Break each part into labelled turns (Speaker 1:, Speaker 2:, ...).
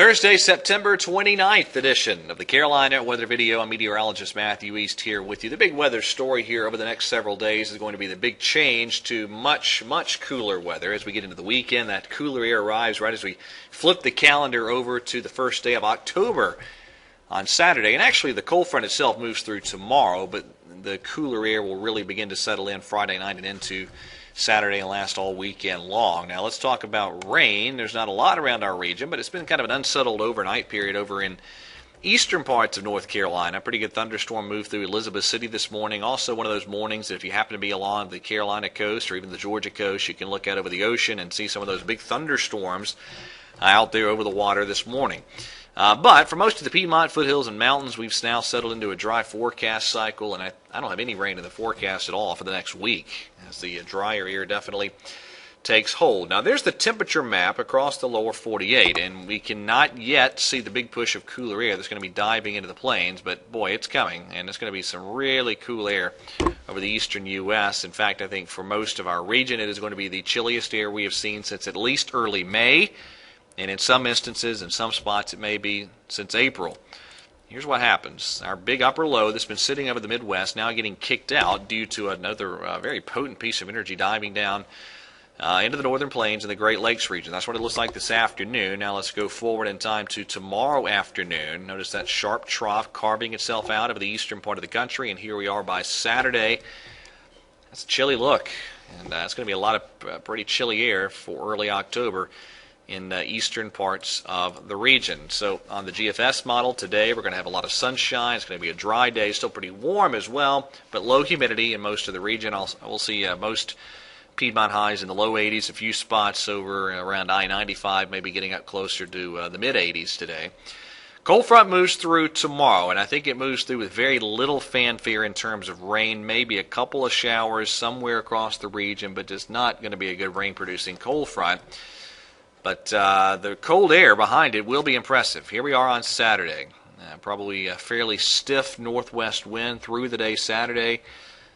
Speaker 1: Thursday, September 29th edition of the Carolina Weather Video. I'm meteorologist Matthew East here with you. The big weather story here over the next several days is going to be the big change to much, much cooler weather as we get into the weekend. That cooler air arrives right as we flip the calendar over to the first day of October on Saturday. And actually, the cold front itself moves through tomorrow, but the cooler air will really begin to settle in Friday night and into Saturday and last all weekend long. Now let's talk about rain. There's not a lot around our region, but it's been kind of an unsettled overnight period over in eastern parts of North Carolina. A pretty good thunderstorm moved through Elizabeth City this morning. Also one of those mornings that if you happen to be along the Carolina coast or even the Georgia coast, you can look out over the ocean and see some of those big thunderstorms out there over the water this morning. But for most of the Piedmont foothills and mountains, we've now settled into a dry forecast cycle, and I don't have any rain in the forecast at all for the next week as the drier air definitely takes hold. Now, there's the temperature map across the lower 48, and we cannot yet see the big push of cooler air that's going to be diving into the plains, but boy, it's coming, and it's going to be some really cool air over the eastern U.S. In fact, I think for most of our region, it is going to be the chilliest air we have seen since at least early May. And in some instances, in some spots, it may be since April. Here's what happens. Our big upper low that's been sitting over the Midwest now getting kicked out due to another very potent piece of energy diving down into the northern plains and the Great Lakes region. That's what it looks like this afternoon. Now let's go forward in time to tomorrow afternoon. Notice that sharp trough carving itself out over the eastern part of the country, and here we are by Saturday. That's a chilly look, and it's going to be a lot of pretty chilly air for early October in the eastern parts of the region. So on the GFS model today, we're going to have a lot of sunshine. It's going to be a dry day, still pretty warm as well, but low humidity in most of the region. We'll see most Piedmont highs in the low 80s, a few spots over around I-95, maybe getting up closer to the mid-80s today. Cold front moves through tomorrow, and I think it moves through with very little fanfare in terms of rain, maybe a couple of showers somewhere across the region, but just not going to be a good rain-producing cold front. But the cold air behind it will be impressive. Here we are on Saturday. Probably a fairly stiff northwest wind through the day Saturday.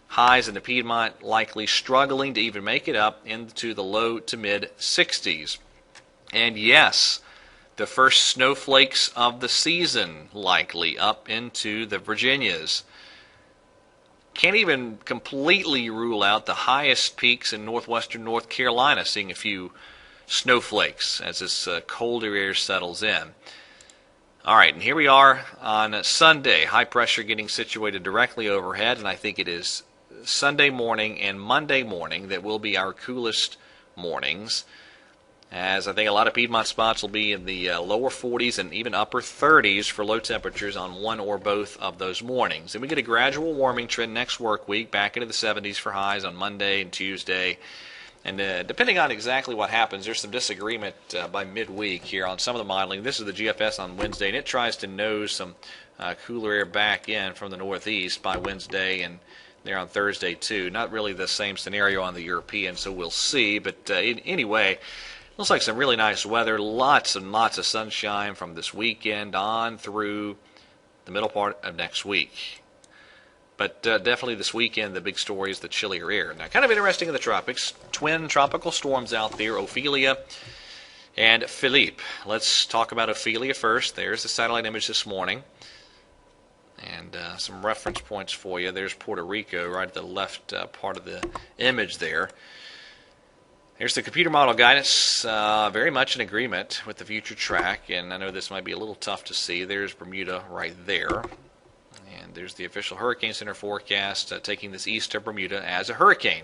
Speaker 1: Highs in the Piedmont likely struggling to even make it up into the low to mid 60s. And yes, the first snowflakes of the season likely up into the Virginias. Can't even completely rule out the highest peaks in northwestern North Carolina, seeing a few snowflakes as this colder air settles in. All right, and here we are on Sunday. High pressure getting situated directly overhead, and I think it is Sunday morning and Monday morning that will be our coolest mornings, as I think a lot of Piedmont spots will be in the lower 40s and even upper 30s for low temperatures on one or both of those mornings. And we get a gradual warming trend next work week, back into the 70s for highs on Monday and Tuesday. And depending on exactly what happens, there's some disagreement by midweek here on some of the modeling. This is the GFS on Wednesday, and it tries to nose some cooler air back in from the northeast by Wednesday and there on Thursday too. Not really the same scenario on the European, so we'll see. But anyway, looks like some really nice weather. Lots and lots of sunshine from this weekend on through the middle part of next week. But definitely this weekend, the big story is the chillier air. Now, kind of interesting in the tropics, twin tropical storms out there, Ophelia and Philippe. Let's talk about Ophelia first. There's the satellite image this morning. And some reference points for you. There's Puerto Rico right at the left part of the image there. Here's the computer model guidance, very much in agreement with the future track. And I know this might be a little tough to see. There's Bermuda right there. And there's the official Hurricane Center forecast taking this east of Bermuda as a hurricane.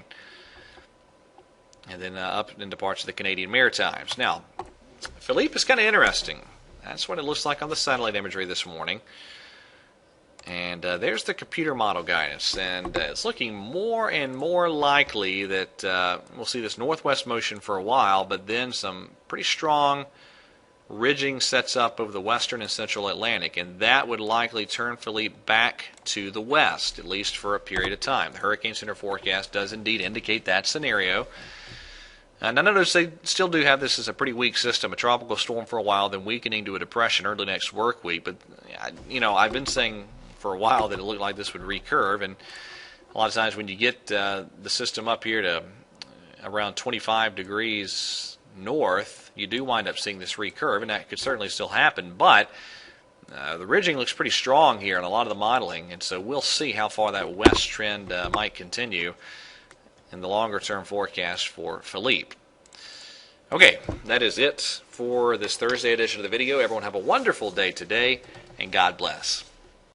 Speaker 1: And then up into parts of the Canadian Maritimes. Now, Philippe is kind of interesting. That's what it looks like on the satellite imagery this morning. And there's the computer model guidance. And it's looking more and more likely that we'll see this northwest motion for a while, but then some pretty strong ridging sets up over the western and central Atlantic, and that would likely turn Philippe back to the west, at least for a period of time. The Hurricane Center forecast does indeed indicate that scenario. And I notice they still do have this as a pretty weak system, a tropical storm for a while, then weakening to a depression early next work week. But, I've been saying for a while that it looked like this would recurve, and a lot of times when you get the system up here to around 25 degrees north, you do wind up seeing this recurve, and that could certainly still happen, but the ridging looks pretty strong here in a lot of the modeling, and so we'll see how far that west trend might continue in the longer-term forecast for Philippe. Okay, that is it for this Thursday edition of the video. Everyone have a wonderful day today, and God bless.